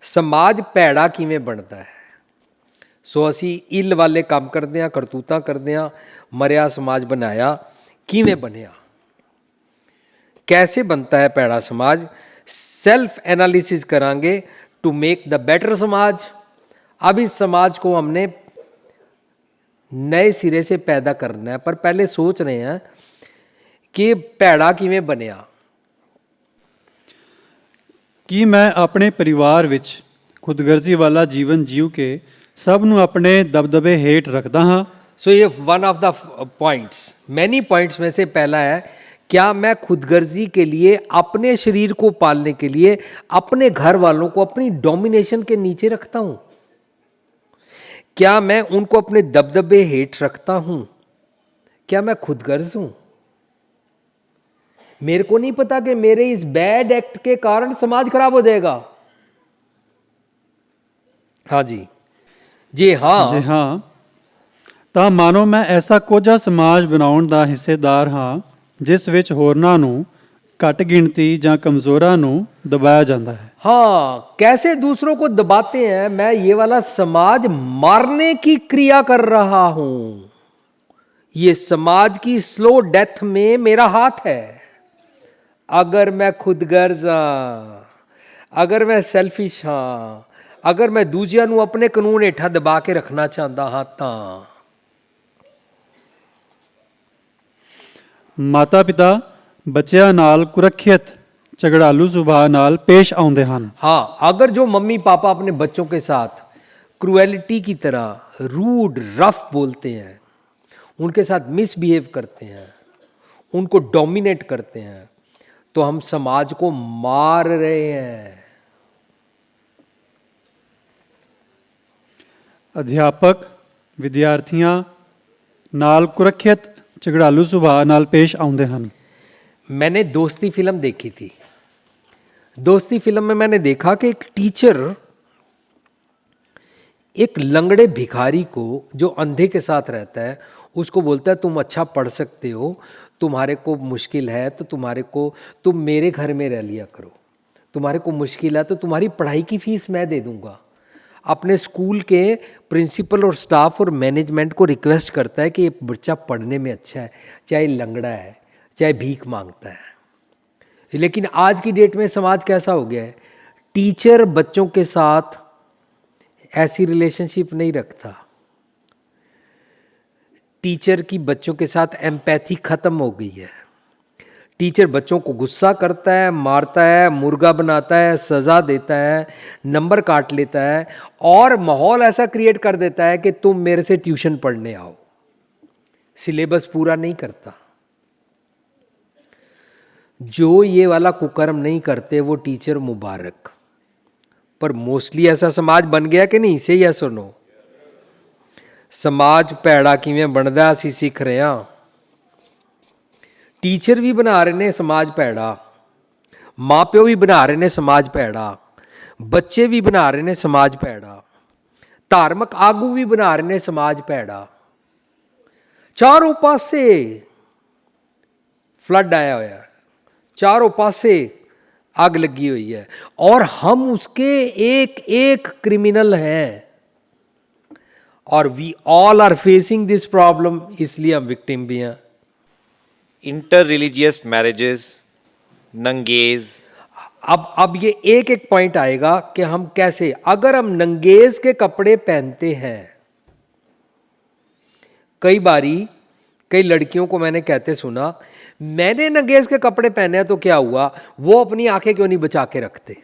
समाज ਭੈੜਾ ਕਿਵੇਂ ਬਣਦਾ ਹੈ। ਸੋ ਅਸੀਂ ਇਲ ਵਾਲੇ ਕੰਮ ਕਰਦੇ ਹਾਂ, ਕਰਤੂਤਾਂ ਕਰਦੇ ਹਾਂ, ਮਰਿਆ ਸਮਾਜ ਬਣਾਇਆ ਕਿਵੇਂ ਬਣਿਆ, कैसे बनता है पैड़ा समाज। सेल्फ एनालिसिस करांगे टू मेक द बेटर समाज। अब इस समाज को हमने नए सिरे से पैदा करना है, पर पहले सोच रहे हैं कि भैड़ा किवें बनिया। कि मैं अपने परिवार विच खुदगर्जी वाला जीवन जीव के सब नूं अपने दबदबे हेठ रखदा हाँ। सो ये one of the points, many points में से पहला है, क्या मैं खुदगर्जी के लिए अपने शरीर को पालने के लिए अपने घर वालों को अपनी डोमिनेशन के नीचे रखता हूं? क्या मैं उनको अपने दबदबे हेठ रखता हूं? क्या मैं खुदगर्ज हूं? मेरे को नहीं पता कि मेरे इस बैड एक्ट के कारण समाज खराब हो जाएगा। हाँ जी, जी हाँ ਤਾਂ ਮਾਨੋ ਮੈਂ ਐਸਾ ਕੋਝਾ ਸਮਾਜ ਬਣਾਉਣ ਦਾ ਹਿੱਸੇਦਾਰ ਹਾਂ ਜਿਸ ਵਿੱਚ ਹੋਰਨਾਂ ਨੂੰ ਘੱਟ ਗਿਣਤੀ ਜਾਂ ਕਮਜ਼ੋਰਾਂ ਨੂੰ ਦਬਾਇਆ ਜਾਂਦਾ ਹੈ। हाँ, कैसे दूसरों को दबाते हैं, मैं ये वाला समाज मारने की क्रिया कर रहा हूं। ये समाज की स्लो डेथ में मेरा हाथ है। अगर मैं खुदगर्ज हाँ, अगर मैं सैल्फिश हाँ, अगर मैं दूजिया नूं अपने कानून हेठा दबा के रखना चाहता हाँ तां ਮਾਤਾ ਪਿਤਾ ਬੱਚਿਆਂ ਨਾਲ ਕੁਰੱਖਿਅਤ ਝਗੜਾਲੂ ਸੁਭਾਅ ਨਾਲ पेश आउंदे ਹਨ। हाँ, अगर जो मम्मी पापा अपने बच्चों के साथ क्रुएलिटी की तरह रूड रफ बोलते हैं, उनके साथ मिसबिहेव करते हैं, उनको डोमिनेट करते हैं, तो हम समाज को मार रहे हैं। ਅਧਿਆਪਕ ਵਿਦਿਆਰਥੀਆਂ ਨਾਲ ਕੁਰੱਖਿਅਤ ਝਗੜਾਲੂ ਸੁਭਾਅ ਨਾਲ पेश आउंदे ਹਨ। मैंने दोस्ती फिल्म देखी थी। दोस्ती फिल्म में मैंने देखा कि एक टीचर एक लंगड़े भिखारी को, जो अंधे के साथ रहता है, उसको बोलता है तुम अच्छा पढ़ सकते हो, तुम्हारे को मुश्किल है तो तुम मेरे घर में रह लिया करो, तुम्हारे को मुश्किल है तो तुम्हारी पढ़ाई की फीस मैं दे दूंगा। अपने स्कूल के प्रिंसिपल और स्टाफ और मैनेजमेंट को रिक्वेस्ट करता है कि ये बच्चा पढ़ने में अच्छा है, चाहे लंगड़ा है, चाहे भीख मांगता है। लेकिन आज की डेट में समाज कैसा हो गया है, टीचर बच्चों के साथ ऐसी रिलेशनशिप नहीं रखता। टीचर की बच्चों के साथ एम्पैथी खत्म हो गई है। टीचर बच्चों को गुस्सा करता है, मारता है, मुर्गा बनाता है, सजा देता है, नंबर काट लेता है और माहौल ऐसा क्रिएट कर देता है कि तुम मेरे से ट्यूशन पढ़ने आओ। सिलेबस पूरा नहीं करता। जो ये वाला कुकर्म नहीं करते वो टीचर मुबारक। पर मोस्टली ऐसा समाज बन गया कि नहीं, सही है सुनो। समाज भैड़ा किवें बनदा असीं सीख रहे हां। टीचर भी बना रहे ने समाज भैड़ा, माँ प्यो भी बना रहे ने समाज भैड़ा, बच्चे भी बना रहे ने समाज भैड़ा, धार्मिक आगू भी बना रहे ने समाज भैड़ा। चारों पासे फ्लड आया हुआ है, चारों पासे आग लगी हुई है और हम उसके एक एक क्रिमिनल हैं और we all are facing this problem, इसलिए हम विक्टिम भी हैं। इंटर रिलीजियस मैरिजेस, नंगेज। अब ये एक एक पॉइंट आएगा कि हम कैसे, अगर हम नंगेज के कपड़े पहनते हैं, कई बारी कई लड़कियों को मैंने कहते सुना, मैंने नंगेज के कपड़े पहने हैं तो क्या हुआ, वो अपनी आंखें क्यों नहीं बचा के रखते।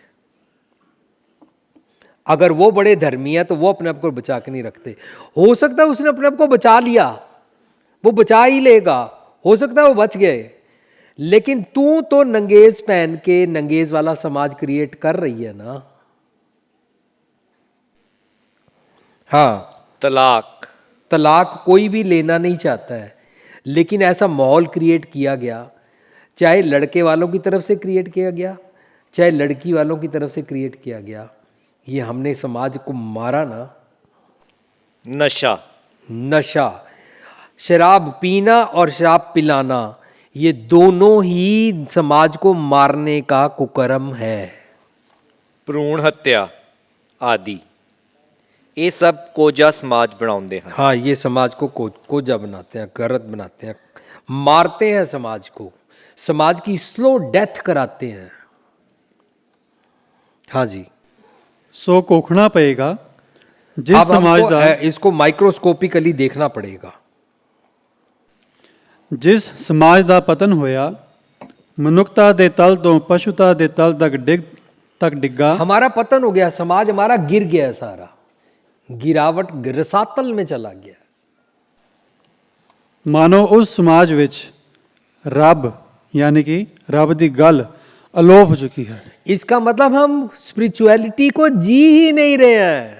अगर वो बड़े धर्मी है तो वो अपने आप को बचा के नहीं रखते। हो सकता है उसने अपने आप को बचा लिया, वो बचा ही लेगा, हो सकता है वो बच गए, लेकिन तू तो नंगेज पहन के नंगेज वाला समाज क्रिएट कर रही है ना। हाँ, तलाक कोई भी लेना नहीं चाहता है, लेकिन ऐसा माहौल क्रिएट किया गया, चाहे लड़के वालों की तरफ से क्रिएट किया गया, चाहे लड़की वालों की तरफ से क्रिएट किया गया। ये हमने समाज को मारा ना। नशा, शराब पीना और शराब पिलाना, ये दोनों ही समाज को मारने का कुकर्म है। भ्रूण हत्या, ਆਦਿ ਇਹ ਸਭ ਕੋਝਾ ਸਮਾਜ ਬਣਾਉਂਦੇ ਹਨ। हाँ, ये समाज को कोझा बनाते हैं, गलत बनाते हैं, मारते हैं समाज को, समाज की स्लो डेथ कराते हैं। हाँ जी। ਸੋ ਕੋਖਣਾ ਪਏਗਾ ਜਿਸ अब ਸਮਾਜ हमको ਦਾ इसको माइक्रोस्कोपिकली देखना पड़ेगा। ਜਿਸ ਸਮਾਜ ਦਾ ਪਤਨ ਹੋਇਆ ਮਨੁੱਖਤਾ ਦੇ ਤਲ ਤੋਂ ਪਸ਼ੂਤਾ ਦੇ ਤਲ ਤੱਕ ਡਿੱਗਾ, हमारा पतन हो गया, समाज हमारा गिर गया, सारा गिरावट रसातल में चला गया। ਮਾਨੋ ਉਸ ਸਮਾਜ ਵਿੱਚ ਰੱਬ ਯਾਨੀ ਕਿ ਰੱਬ ਦੀ ਗੱਲ ਅਲੋਪ ਹੋ ਚੁੱਕੀ ਹੈ। इसका मतलब हम स्पिरिचुअलिटी को जी ही नहीं रहे हैं,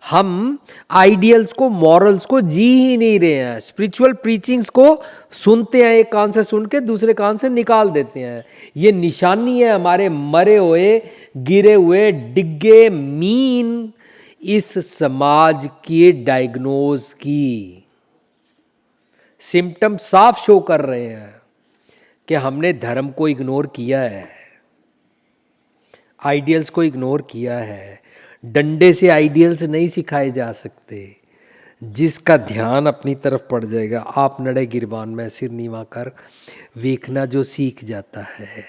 हम आइडियल्स को, मॉरल्स को जी ही नहीं रहे हैं। स्पिरिचुअल प्रीचिंग्स को सुनते हैं, एक कान से सुन के दूसरे कान से निकाल देते हैं। ये निशानी है हमारे मरे हुए, गिरे हुए, डिग्गे, मीन इस समाज के डायग्नोज की। सिम्टम साफ शो कर रहे हैं कि हमने धर्म को इग्नोर किया है, आइडियल्स को इग्नोर किया है। डंडे से आइडियल्स नहीं सिखाए जा सकते। जिसका ध्यान अपनी तरफ पड़ जाएगा, आप नड़े गिरबान में सिर नीवा कर वेखना जो सीख जाता है।